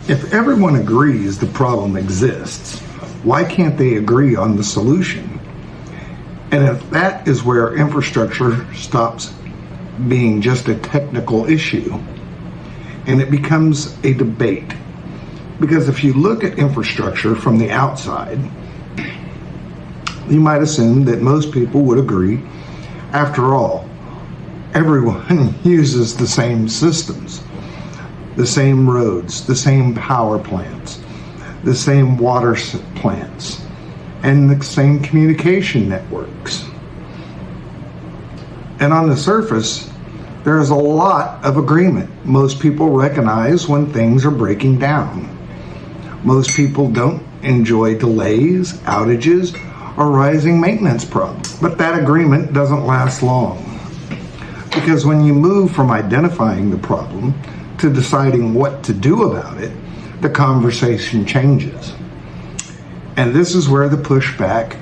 If everyone agrees the problem exists, why can't they agree on the solution? And if that is where infrastructure stops being just a technical issue and it becomes a debate. Because if you look at infrastructure from the outside, you might assume that most people would agree, after all, everyone uses the same systems, the same roads, the same power plants, the same water plants, and the same communication networks. And on the surface, there's a lot of agreement. Most people recognize when things are breaking down. Most people don't enjoy delays, outages, or rising maintenance problems. But that agreement doesn't last long. Because when you move from identifying the problem to deciding what to do about it, the conversation changes. And this is where the pushback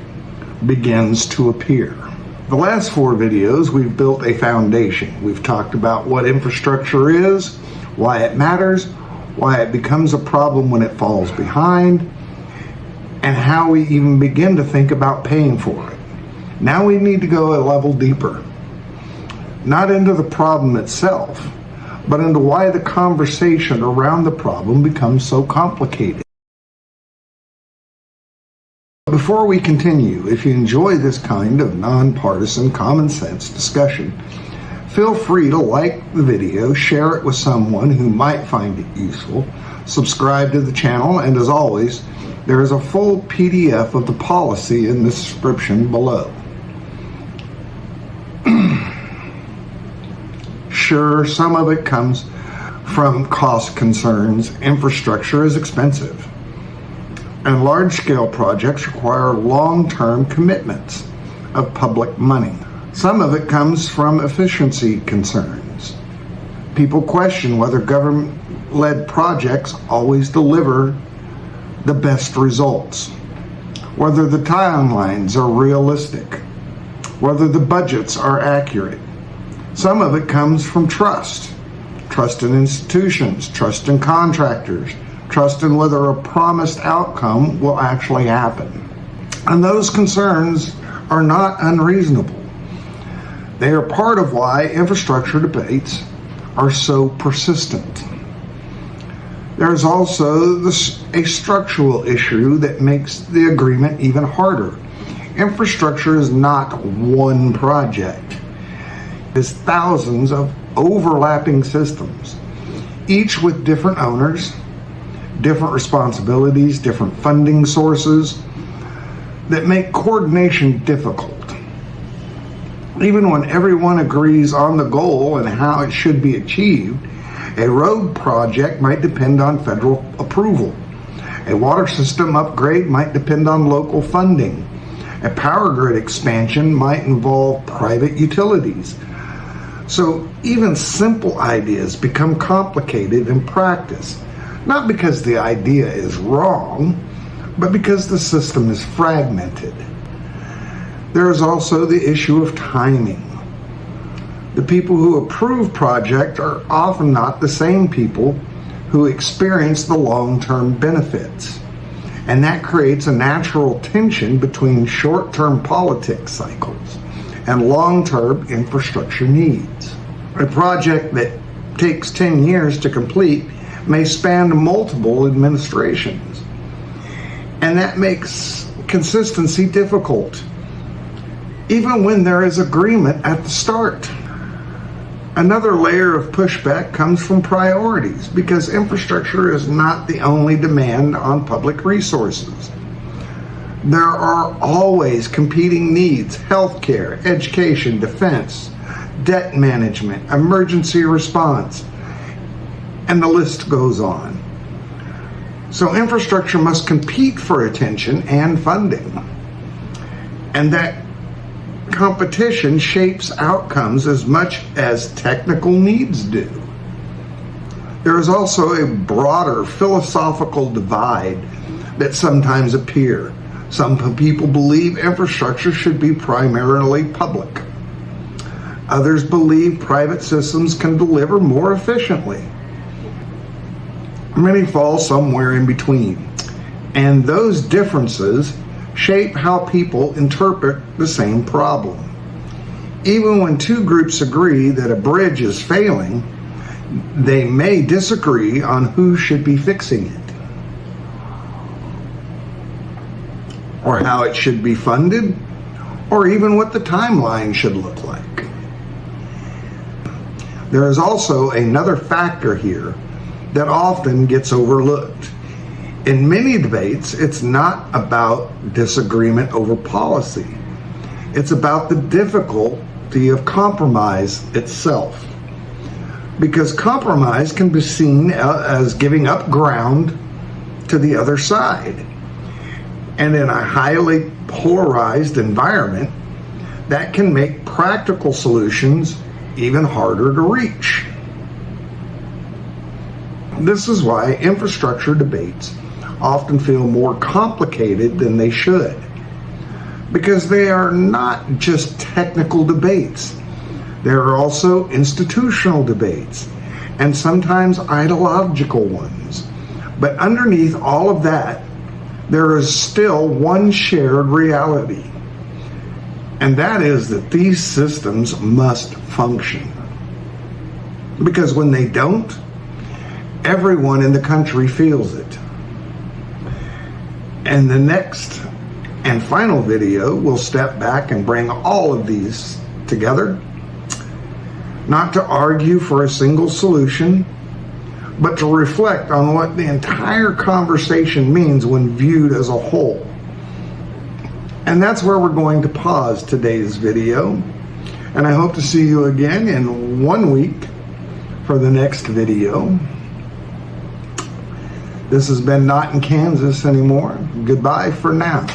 begins to appear. The last 4 videos, we've built a foundation. We've talked about what infrastructure is, why it matters, why it becomes a problem when it falls behind, and how we even begin to think about paying for it. Now we need to go a level deeper. Not into the problem itself, but into why the conversation around the problem becomes so complicated. Before we continue, if you enjoy this kind of nonpartisan, common sense discussion, feel free to like the video, share it with someone who might find it useful, subscribe to the channel, and as always, there is a full PDF of the policy in the description below. Sure, some of it comes from cost concerns. Infrastructure is expensive, and large-scale projects require long-term commitments of public money. Some of it comes from efficiency concerns. People question whether government-led projects always deliver the best results, whether the timelines are realistic, whether the budgets are accurate. Some of it comes from trust. Trust in institutions, trust in contractors, trust in whether a promised outcome will actually happen. And those concerns are not unreasonable. They are part of why infrastructure debates are so persistent. There's also a structural issue that makes the agreement even harder. Infrastructure is not one project. It's thousands of overlapping systems, each with different owners, different responsibilities, different funding sources that make coordination difficult. Even when everyone agrees on the goal and how it should be achieved, a road project might depend on federal approval. A water system upgrade might depend on local funding. A power grid expansion might involve private utilities. So even simple ideas become complicated in practice, not because the idea is wrong, but because the system is fragmented. There is also the issue of timing. The people who approve projects are often not the same people who experience the long-term benefits. And that creates a natural tension between short-term politics cycles and long-term infrastructure needs. A project that takes 10 years to complete may span multiple administrations, and that makes consistency difficult, even when there is agreement at the start. Another layer of pushback comes from priorities, because infrastructure is not the only demand on public resources. There are always competing needs: healthcare, education, defense, debt management, emergency response, and the list goes on. So infrastructure must compete for attention and funding. And that competition shapes outcomes as much as technical needs do. There is also a broader philosophical divide that sometimes appears. Some people believe infrastructure should be primarily public. Others believe private systems can deliver more efficiently. Many fall somewhere in between. And those differences shape how people interpret the same problem. Even when two groups agree that a bridge is failing, they may disagree on who should be fixing it, or how it should be funded, or even what the timeline should look like. There is also another factor here that often gets overlooked. In many debates, it's not about disagreement over policy. It's about the difficulty of compromise itself. Because compromise can be seen as giving up ground to the other side. And in a highly polarized environment, that can make practical solutions even harder to reach. This is why infrastructure debates often feel more complicated than they should, because they are not just technical debates. There are also institutional debates, and sometimes ideological ones. But underneath all of that, there is still one shared reality, and that is that these systems must function. Because when they don't, everyone in the country feels it. And the next and final video will step back and bring all of these together, not to argue for a single solution, but to reflect on what the entire conversation means when viewed as a whole. And that's where we're going to pause today's video, and I hope to see you again in 1 week for the next video. This has been Not in Kansas Anymore. Goodbye for now.